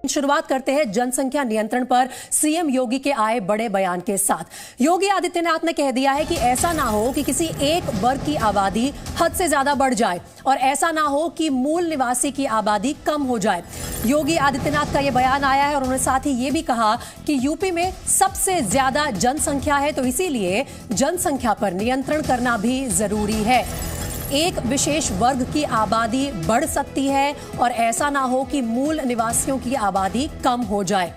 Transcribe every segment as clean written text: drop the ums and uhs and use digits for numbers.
शुरुआत करते हैं जनसंख्या नियंत्रण पर सीएम योगी के आए बड़े बयान के साथ। योगी आदित्यनाथ ने कह दिया है कि ऐसा ना हो कि किसी एक वर्ग की आबादी हद से ज्यादा बढ़ जाए और ऐसा ना हो कि मूल निवासी की आबादी कम हो जाए। योगी आदित्यनाथ का यह बयान आया है और उन्होंने साथ ही ये भी कहा कि यूपी में सबसे ज्यादा जनसंख्या है, तो इसीलिए जनसंख्या पर नियंत्रण करना भी जरूरी है। एक विशेष वर्ग की आबादी बढ़ सकती है और ऐसा ना हो कि मूल निवासियों की आबादी कम हो जाए।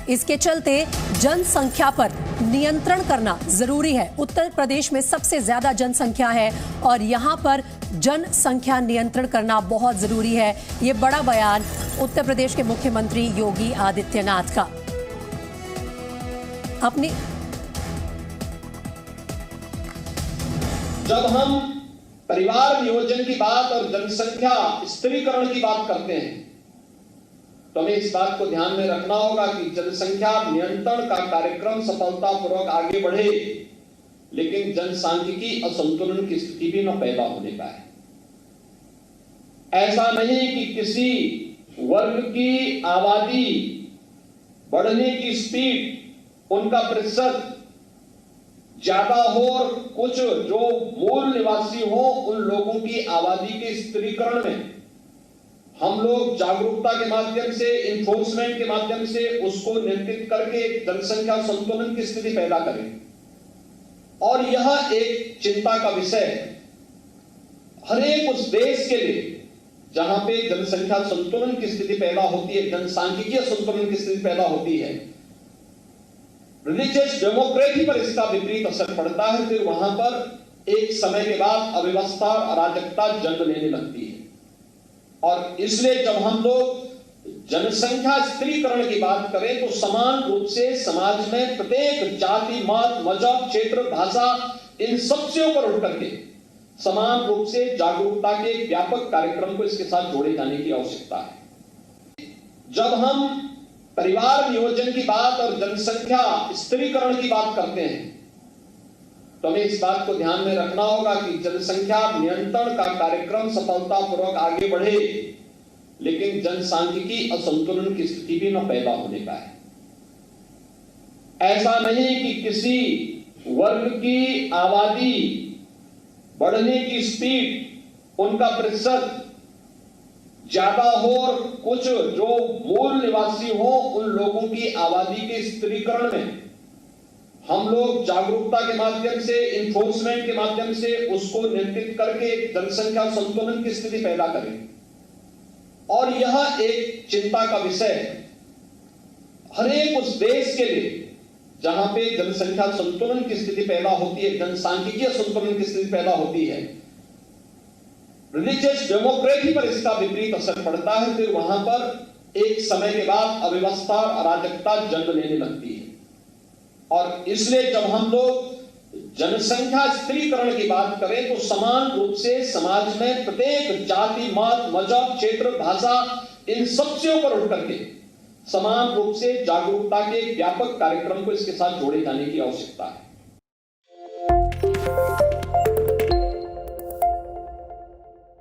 इसके चलते जनसंख्या पर नियंत्रण करना जरूरी है। उत्तर प्रदेश में सबसे ज्यादा जनसंख्या है और यहां पर जनसंख्या नियंत्रण करना बहुत जरूरी है। यह बड़ा बयान उत्तर प्रदेश के मुख्यमंत्री योगी आदित्यनाथ का। अपनी जब हम परिवार नियोजन की बात और जनसंख्या स्त्रीकरण की बात करते हैं तो हमें इस बात को ध्यान में रखना होगा कि जनसंख्या नियंत्रण का कार्यक्रम सफलतापूर्वक आगे बढ़े, लेकिन जनसांख्यिकी असंतुलन की स्थिति भी न पैदा होने पाए। ऐसा नहीं कि किसी वर्ग की आबादी बढ़ने की स्पीड, उनका प्रतिशत ज्यादा हो और कुछ जो मूल निवासी हो उन लोगों की आबादी के स्त्रीकरण में हम लोग जागरूकता के माध्यम से, इन्फोर्समेंट के माध्यम से उसको नियंत्रित करके जनसंख्या संतुलन की स्थिति पैदा करें। और यह एक चिंता का विषय है हर एक उस देश के लिए जहां पे जनसंख्या संतुलन की स्थिति पैदा होती है, जनसांख्यिकीय संतुलन की स्थिति पैदा होती है। रिलीजियस डेमोक्रेसी पर इसका विपरीत असर पड़ता है। फिर वहां पर एक समय के बाद अव्यवस्था और अराजकता जन्म लेने लगती है। और इसलिए जब हम लोग जनसंख्या स्त्रीकरण की बात करें तो समान रूप से समाज में प्रत्येक जाति, मत, मजहब, क्षेत्र, भाषा, इन सबसे ऊपर उठ करके समान रूप से जागरूकता के व्यापक कार्यक्रम को इसके साथ जोड़े जाने की आवश्यकता है। जब हम परिवार नियोजन की बात और जनसंख्या स्त्रीकरण की बात करते हैं तो हमें इस बात को ध्यान में रखना होगा कि जनसंख्या नियंत्रण का कार्यक्रम सफलतापूर्वक आगे बढ़े, लेकिन जनसांख्यिकी असंतुलन की स्थिति भी न पैदा होने पाए। ऐसा नहीं कि किसी वर्ग की आबादी बढ़ने की स्पीड, उनका प्रतिशत ज्यादा हो और कुछ जो मूल निवासी हो उन लोगों की आबादी के स्त्रीकरण में हम लोग जागरूकता के माध्यम से, इन्फोर्समेंट के माध्यम से उसको नियंत्रित करके जनसंख्या संतुलन की स्थिति पैदा करें। और यह एक चिंता का विषय है हर एक उस देश के लिए जहां पे जनसंख्या संतुलन की स्थिति पैदा होती है, जनसांख्यिकीय संतुलन की स्थिति पैदा होती है। रिलीजियस डेमोक्रेसी पर इसका विपरीत असर पड़ता है। फिर वहां पर एक समय के बाद अव्यवस्था और अराजकता जन्म लेने लगती है। और इसलिए जब हम लोग जनसंख्या स्त्रीकरण की बात करें तो समान रूप से समाज में प्रत्येक जाति, मत, मजहब, क्षेत्र, भाषा, इन सबसे ऊपर उठ करके समान रूप से जागरूकता के व्यापक कार्यक्रम को इसके साथ जोड़े जाने की आवश्यकता है।